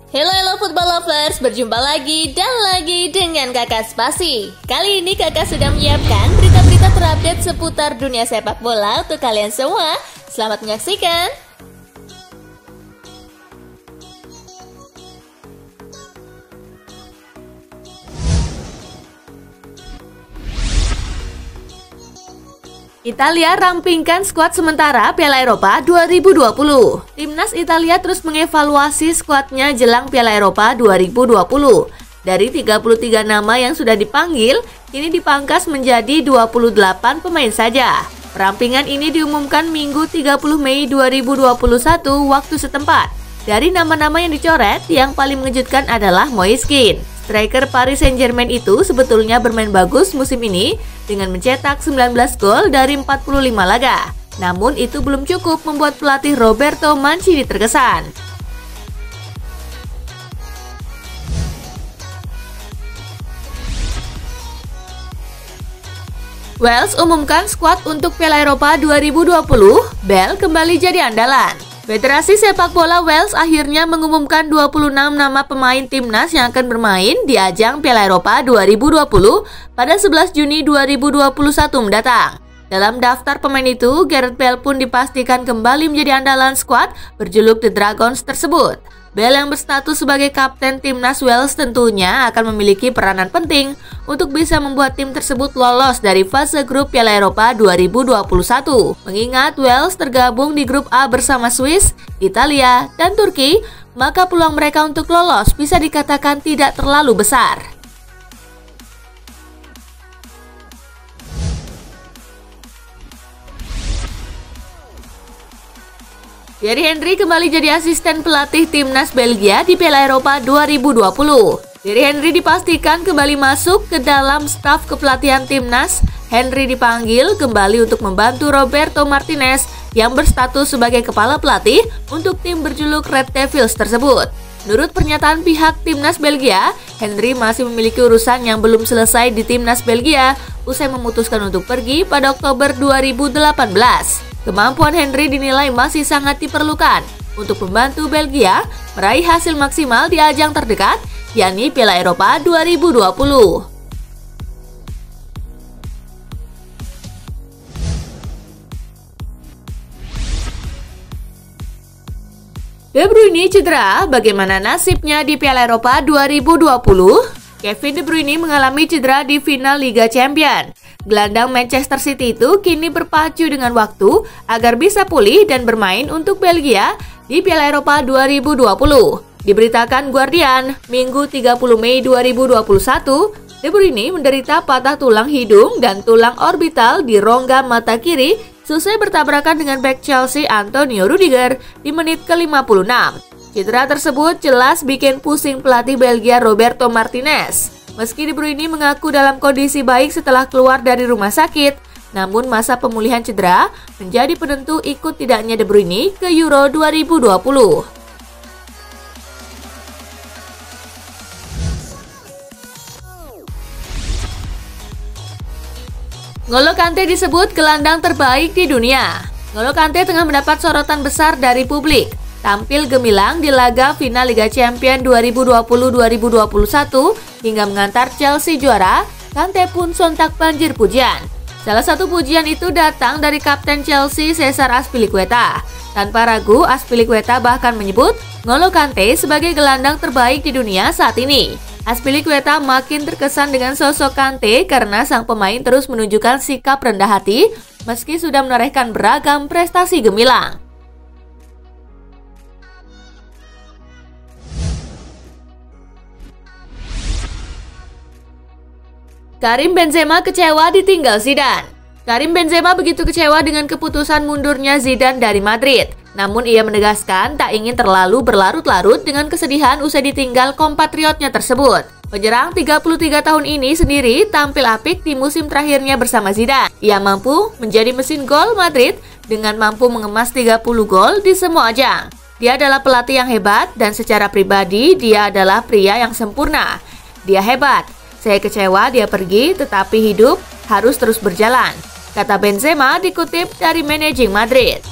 Hello football lovers, berjumpa lagi dan lagi dengan Kakak Spasi. Kali ini Kakak sudah menyiapkan berita-berita terupdate seputar dunia sepak bola untuk kalian semua. Selamat menyaksikan. Italia rampingkan skuad sementara Piala Eropa 2020. Timnas Italia terus mengevaluasi skuadnya jelang Piala Eropa 2020. Dari 33 nama yang sudah dipanggil, kini dipangkas menjadi 28 pemain saja. Perampingan ini diumumkan Minggu 30 Mei 2021 waktu setempat. Dari nama-nama yang dicoret, yang paling mengejutkan adalah Moise Kean. Striker Paris Saint-Germain itu sebetulnya bermain bagus musim ini dengan mencetak 19 gol dari 45 laga. Namun itu belum cukup membuat pelatih Roberto Mancini terkesan. Wales umumkan skuad untuk Piala Eropa 2020, Bale kembali jadi andalan. Federasi Sepak Bola Wales akhirnya mengumumkan 26 nama pemain timnas yang akan bermain di ajang Piala Eropa 2020 pada 11 Juni 2021 mendatang. Dalam daftar pemain itu, Gareth Bale pun dipastikan kembali menjadi andalan skuad berjuluk The Dragons tersebut. Bale yang berstatus sebagai kapten timnas Wales tentunya akan memiliki peranan penting untuk bisa membuat tim tersebut lolos dari fase grup Piala Eropa 2021. Mengingat Wales tergabung di grup A bersama Swiss, Italia, dan Turki, maka peluang mereka untuk lolos bisa dikatakan tidak terlalu besar. Thierry Henry kembali jadi asisten pelatih timnas Belgia di Piala Eropa 2020. Thierry Henry dipastikan kembali masuk ke dalam staf kepelatihan timnas. Henry dipanggil kembali untuk membantu Roberto Martinez yang berstatus sebagai kepala pelatih untuk tim berjuluk Red Devils tersebut. Menurut pernyataan pihak timnas Belgia, Henry masih memiliki urusan yang belum selesai di timnas Belgia usai memutuskan untuk pergi pada Oktober 2018. Kemampuan Henry dinilai masih sangat diperlukan untuk membantu Belgia meraih hasil maksimal di ajang terdekat, yakni Piala Eropa 2020. De Bruyne cedera, bagaimana nasibnya di Piala Eropa 2020? Kevin De Bruyne mengalami cedera di final Liga Champions. Gelandang Manchester City itu kini berpacu dengan waktu agar bisa pulih dan bermain untuk Belgia di Piala Eropa 2020. Diberitakan Guardian, Minggu 30 Mei 2021, De Bruyne menderita patah tulang hidung dan tulang orbital di rongga mata kiri selesai bertabrakan dengan bek Chelsea Antonio Rudiger di menit ke-56. Cedera tersebut jelas bikin pusing pelatih Belgia Roberto Martinez. Meski De Bruyne mengaku dalam kondisi baik setelah keluar dari rumah sakit, namun masa pemulihan cedera menjadi penentu ikut tidaknya De Bruyne ke Euro 2020. N'Golo Kante disebut gelandang terbaik di dunia. N'Golo Kante tengah mendapat sorotan besar dari publik. Tampil gemilang di laga final Liga Champions 2020-2021 hingga mengantar Chelsea juara, Kante pun sontak banjir pujian. Salah satu pujian itu datang dari kapten Chelsea Cesar Azpilicueta. Tanpa ragu, Azpilicueta bahkan menyebut N'Golo Kante sebagai gelandang terbaik di dunia saat ini. Azpilicueta makin terkesan dengan sosok Kante karena sang pemain terus menunjukkan sikap rendah hati meski sudah menorehkan beragam prestasi gemilang. Karim Benzema kecewa ditinggal Zidane. Karim Benzema begitu kecewa dengan keputusan mundurnya Zidane dari Madrid. Namun ia menegaskan tak ingin terlalu berlarut-larut dengan kesedihan usai ditinggal kompatriotnya tersebut. Penyerang 33 tahun ini sendiri tampil apik di musim terakhirnya bersama Zidane. Ia mampu menjadi mesin gol Madrid dengan mampu mengemas 30 gol di semua ajang. Dia adalah pelatih yang hebat dan secara pribadi dia adalah pria yang sempurna. Dia hebat. Saya kecewa dia pergi, tetapi hidup harus terus berjalan, kata Benzema dikutip dari Managing Madrid.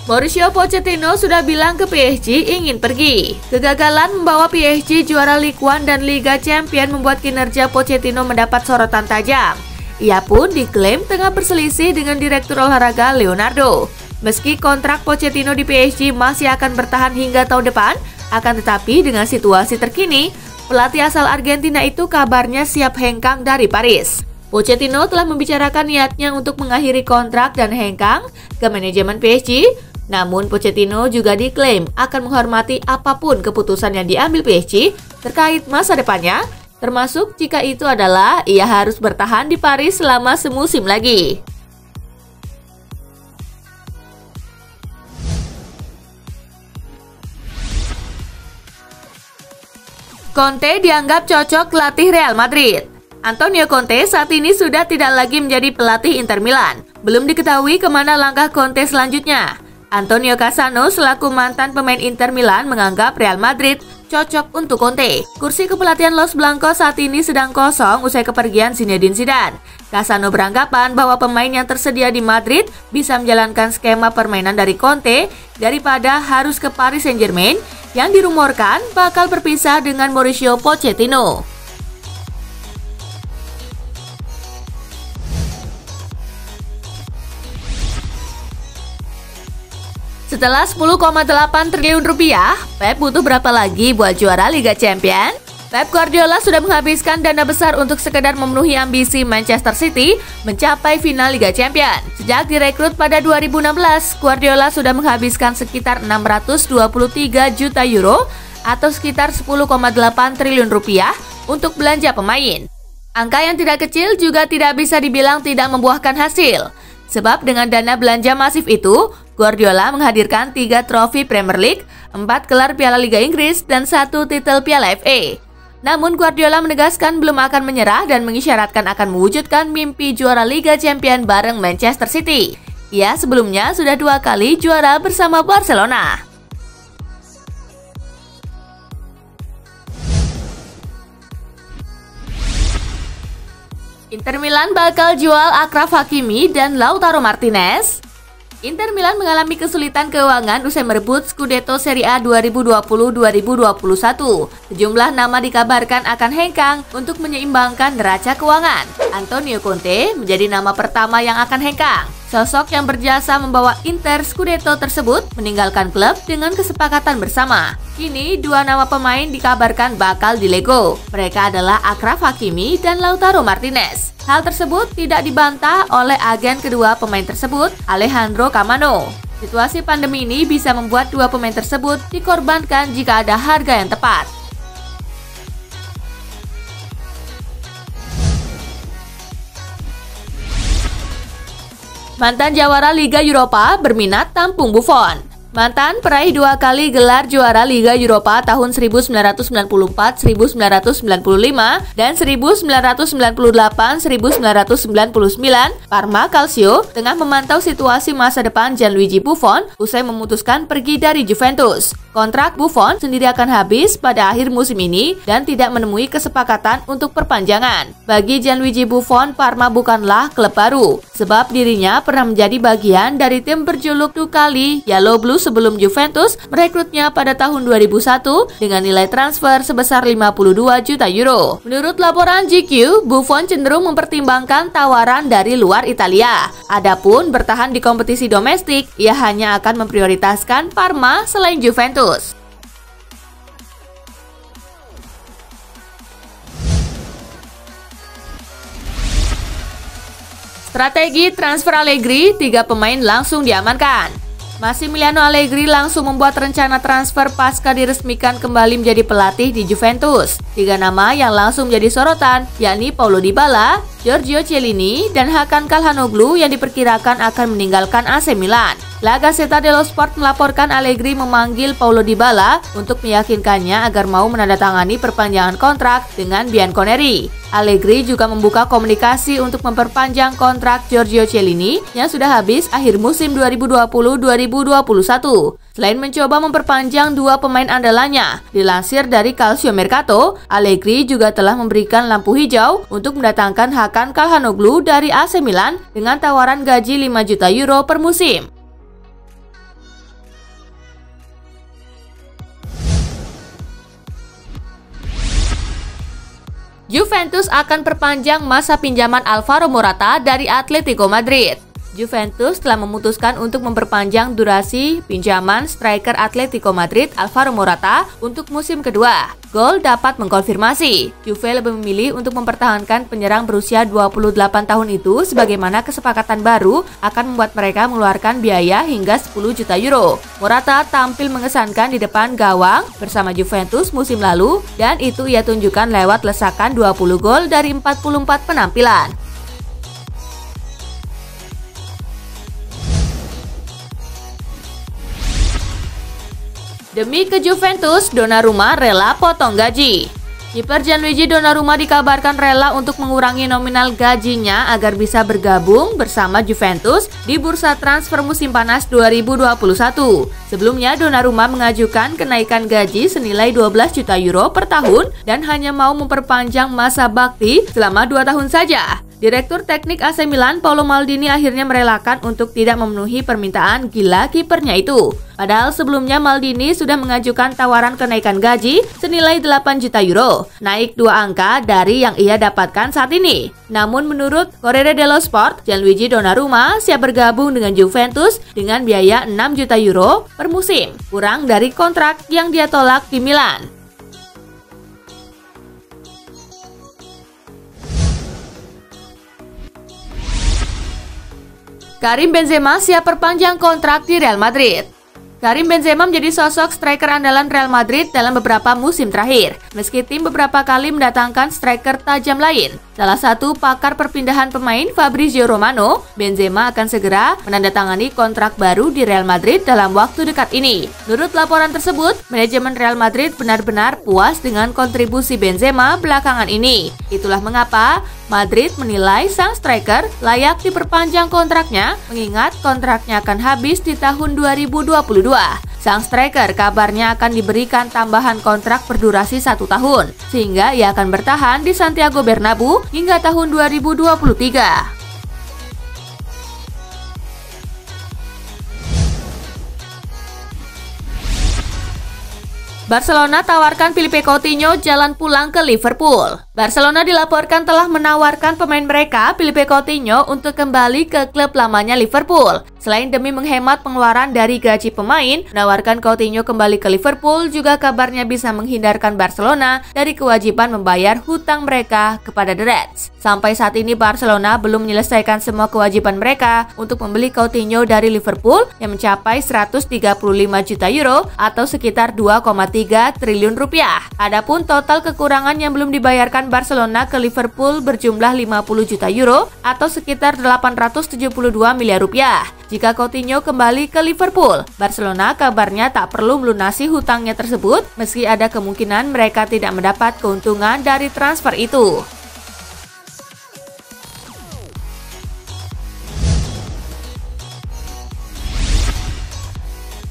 Mauricio Pochettino sudah bilang ke PSG ingin pergi. Kegagalan membawa PSG juara Ligue 1 dan Liga Champions membuat kinerja Pochettino mendapat sorotan tajam. Ia pun diklaim tengah berselisih dengan Direktur Olahraga Leonardo. Meski kontrak Pochettino di PSG masih akan bertahan hingga tahun depan, akan tetapi dengan situasi terkini, pelatih asal Argentina itu kabarnya siap hengkang dari Paris. Pochettino telah membicarakan niatnya untuk mengakhiri kontrak dan hengkang ke manajemen PSG. Namun Pochettino juga diklaim akan menghormati apapun keputusan yang diambil PSG terkait masa depannya, termasuk jika itu adalah ia harus bertahan di Paris selama semusim lagi. Conte dianggap cocok latih Real Madrid. Antonio Conte saat ini sudah tidak lagi menjadi pelatih Inter Milan. Belum diketahui kemana langkah Conte selanjutnya. Antonio Cassano selaku mantan pemain Inter Milan menganggap Real Madrid cocok untuk Conte. Kursi kepelatihan Los Blancos saat ini sedang kosong usai kepergian Zinedine Zidane. Cassano beranggapan bahwa pemain yang tersedia di Madrid bisa menjalankan skema permainan dari Conte daripada harus ke Paris Saint-Germain yang dirumorkan bakal berpisah dengan Mauricio Pochettino. Setelah 10,8 triliun rupiah, Pep butuh berapa lagi buat juara Liga Champions? Pep Guardiola sudah menghabiskan dana besar untuk sekedar memenuhi ambisi Manchester City mencapai final Liga Champions. Sejak direkrut pada 2016, Guardiola sudah menghabiskan sekitar 623 juta euro atau sekitar 10,8 triliun rupiah untuk belanja pemain. Angka yang tidak kecil juga tidak bisa dibilang tidak membuahkan hasil. Sebab dengan dana belanja masif itu, Guardiola menghadirkan 3 trofi Premier League, 4 gelar Piala Liga Inggris, dan 1 titel Piala FA. Namun Guardiola menegaskan belum akan menyerah dan mengisyaratkan akan mewujudkan mimpi juara Liga Champions bareng Manchester City. Ia sebelumnya sudah 2 kali juara bersama Barcelona. Inter Milan bakal jual Achraf Hakimi dan Lautaro Martinez. Inter Milan mengalami kesulitan keuangan usai merebut Scudetto Serie A 2020-2021. Sejumlah nama dikabarkan akan hengkang untuk menyeimbangkan neraca keuangan. Antonio Conte menjadi nama pertama yang akan hengkang. Sosok yang berjasa membawa Inter Scudetto tersebut meninggalkan klub dengan kesepakatan bersama. Kini 2 nama pemain dikabarkan bakal dilego. Mereka adalah Achraf Hakimi dan Lautaro Martinez. Hal tersebut tidak dibantah oleh agen kedua pemain tersebut, Alejandro Camano. Situasi pandemi ini bisa membuat 2 pemain tersebut dikorbankan jika ada harga yang tepat. Mantan jawara Liga Eropa berminat tampung Buffon. Mantan peraih 2 kali gelar juara Liga Eropa tahun 1994-1995 dan 1998-1999, Parma Calcio tengah memantau situasi masa depan Gianluigi Buffon usai memutuskan pergi dari Juventus. Kontrak Buffon sendiri akan habis pada akhir musim ini dan tidak menemui kesepakatan untuk perpanjangan. Bagi Gianluigi Buffon, Parma bukanlah klub baru, sebab dirinya pernah menjadi bagian dari tim berjuluk 2 kali Yellow Blues sebelum Juventus merekrutnya pada tahun 2001 dengan nilai transfer sebesar 52 juta euro. Menurut laporan GQ, Buffon cenderung mempertimbangkan tawaran dari luar Italia. Adapun bertahan di kompetisi domestik, ia hanya akan memprioritaskan Parma selain Juventus. Strategi transfer Allegri, 3 pemain langsung diamankan. Massimiliano Allegri langsung membuat rencana transfer pasca diresmikan kembali menjadi pelatih di Juventus. 3 nama yang langsung menjadi sorotan, yakni Paulo Dybala, Giorgio Chiellini, dan Hakan Calhanoglu yang diperkirakan akan meninggalkan AC Milan. La Gazzetta dello Sport melaporkan Allegri memanggil Paulo Dybala untuk meyakinkannya agar mau menandatangani perpanjangan kontrak dengan Bianconeri. Allegri juga membuka komunikasi untuk memperpanjang kontrak Giorgio Chiellini yang sudah habis akhir musim 2020-2021. Selain mencoba memperpanjang 2 pemain andalannya, dilansir dari Calcio Mercato, Allegri juga telah memberikan lampu hijau untuk mendatangkan Hakan Calhanoglu dari AC Milan dengan tawaran gaji 5 juta euro per musim. Juventus akan perpanjang masa pinjaman Alvaro Morata dari Atletico Madrid. Juventus telah memutuskan untuk memperpanjang durasi pinjaman striker Atletico Madrid Alvaro Morata untuk musim kedua. Gol dapat mengkonfirmasi, Juve lebih memilih untuk mempertahankan penyerang berusia 28 tahun itu sebagaimana kesepakatan baru akan membuat mereka mengeluarkan biaya hingga 10 juta euro. Morata tampil mengesankan di depan gawang bersama Juventus musim lalu dan itu ia tunjukkan lewat lesakan 20 gol dari 44 penampilan. Demi ke Juventus, Donnarumma rela potong gaji. Kiper Gianluigi Donnarumma dikabarkan rela untuk mengurangi nominal gajinya agar bisa bergabung bersama Juventus di bursa transfer musim panas 2021. Sebelumnya, Donnarumma mengajukan kenaikan gaji senilai 12 juta euro per tahun dan hanya mau memperpanjang masa bakti selama 2 tahun saja. Direktur teknik AC Milan Paolo Maldini akhirnya merelakan untuk tidak memenuhi permintaan gila kipernya itu. Padahal sebelumnya Maldini sudah mengajukan tawaran kenaikan gaji senilai 8 juta euro, naik 2 angka dari yang ia dapatkan saat ini. Namun menurut Corriere dello Sport, Gianluigi Donnarumma siap bergabung dengan Juventus dengan biaya 6 juta euro per musim, kurang dari kontrak yang dia tolak di Milan. Karim Benzema siap perpanjang kontrak di Real Madrid. Karim Benzema menjadi sosok striker andalan Real Madrid dalam beberapa musim terakhir. Meski tim beberapa kali mendatangkan striker tajam lain, salah satu pakar perpindahan pemain Fabrizio Romano, Benzema akan segera menandatangani kontrak baru di Real Madrid dalam waktu dekat ini. Menurut laporan tersebut, manajemen Real Madrid benar-benar puas dengan kontribusi Benzema belakangan ini. Itulah mengapa Madrid menilai sang striker layak diperpanjang kontraknya, mengingat kontraknya akan habis di tahun 2022. Sang striker kabarnya akan diberikan tambahan kontrak berdurasi 1 tahun, sehingga ia akan bertahan di Santiago Bernabeu hingga tahun 2023. Barcelona tawarkan Philippe Coutinho jalan pulang ke Liverpool. Barcelona dilaporkan telah menawarkan pemain mereka, Philippe Coutinho, untuk kembali ke klub lamanya Liverpool. Selain demi menghemat pengeluaran dari gaji pemain, menawarkan Coutinho kembali ke Liverpool juga kabarnya bisa menghindarkan Barcelona dari kewajiban membayar hutang mereka kepada The Reds. Sampai saat ini Barcelona belum menyelesaikan semua kewajiban mereka untuk membeli Coutinho dari Liverpool yang mencapai 135 juta euro atau sekitar 2,3 triliun rupiah. Adapun total kekurangan yang belum dibayarkan Barcelona ke Liverpool berjumlah 50 juta euro atau sekitar 872 miliar rupiah. Jika Coutinho kembali ke Liverpool, Barcelona kabarnya tak perlu melunasi hutangnya tersebut meski ada kemungkinan mereka tidak mendapat keuntungan dari transfer itu.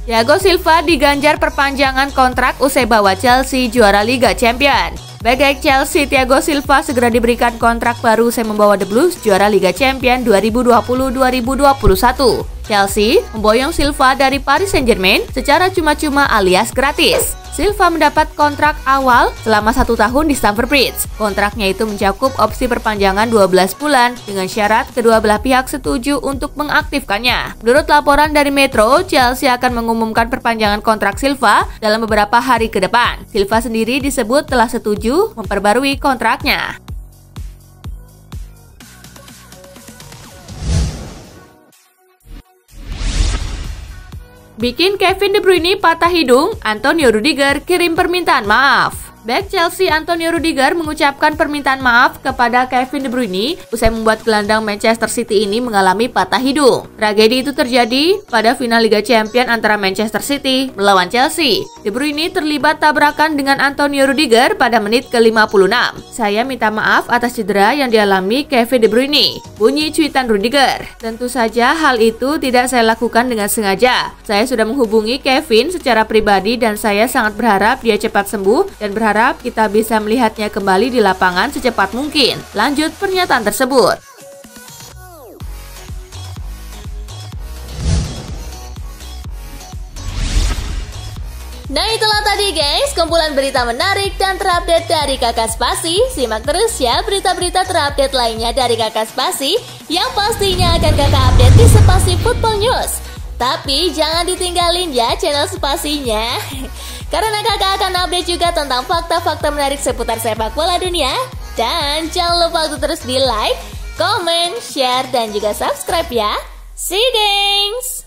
Thiago Silva diganjar perpanjangan kontrak usai bawa Chelsea juara Liga Champions. Bek Chelsea Thiago Silva segera diberikan kontrak baru usai membawa The Blues juara Liga Champions 2020-2021. Chelsea memboyong Silva dari Paris Saint-Germain secara cuma-cuma alias gratis. Silva mendapat kontrak awal selama 1 tahun di Stamford Bridge. Kontraknya itu mencakup opsi perpanjangan 12 bulan dengan syarat kedua belah pihak setuju untuk mengaktifkannya. Menurut laporan dari Metro, Chelsea akan mengumumkan perpanjangan kontrak Silva dalam beberapa hari ke depan. Silva sendiri disebut telah setuju memperbarui kontraknya. Bikin Kevin De Bruyne patah hidung, Antonio Rudiger kirim permintaan maaf. Bek Chelsea Antonio Rudiger mengucapkan permintaan maaf kepada Kevin De Bruyne usai membuat gelandang Manchester City ini mengalami patah hidung. Tragedi itu terjadi pada final Liga Champions antara Manchester City melawan Chelsea. De Bruyne terlibat tabrakan dengan Antonio Rudiger pada menit ke-56. "Saya minta maaf atas cedera yang dialami Kevin De Bruyne," bunyi cuitan Rudiger. "Tentu saja hal itu tidak saya lakukan dengan sengaja. Saya sudah menghubungi Kevin secara pribadi dan saya sangat berharap dia cepat sembuh dan berharap kita bisa melihatnya kembali di lapangan secepat mungkin," lanjut pernyataan tersebut. Nah itulah tadi guys, kumpulan berita menarik dan terupdate dari Kakak Spasi. Simak terus ya berita-berita terupdate lainnya dari Kakak Spasi yang pastinya akan Kakak update di Spasi Football News. Tapi jangan ditinggalin ya channel Spasinya, karena Kakak akan update juga tentang fakta-fakta menarik seputar sepak bola dunia. Dan jangan lupa untuk terus di like, comment, share, dan juga subscribe ya. See you guys!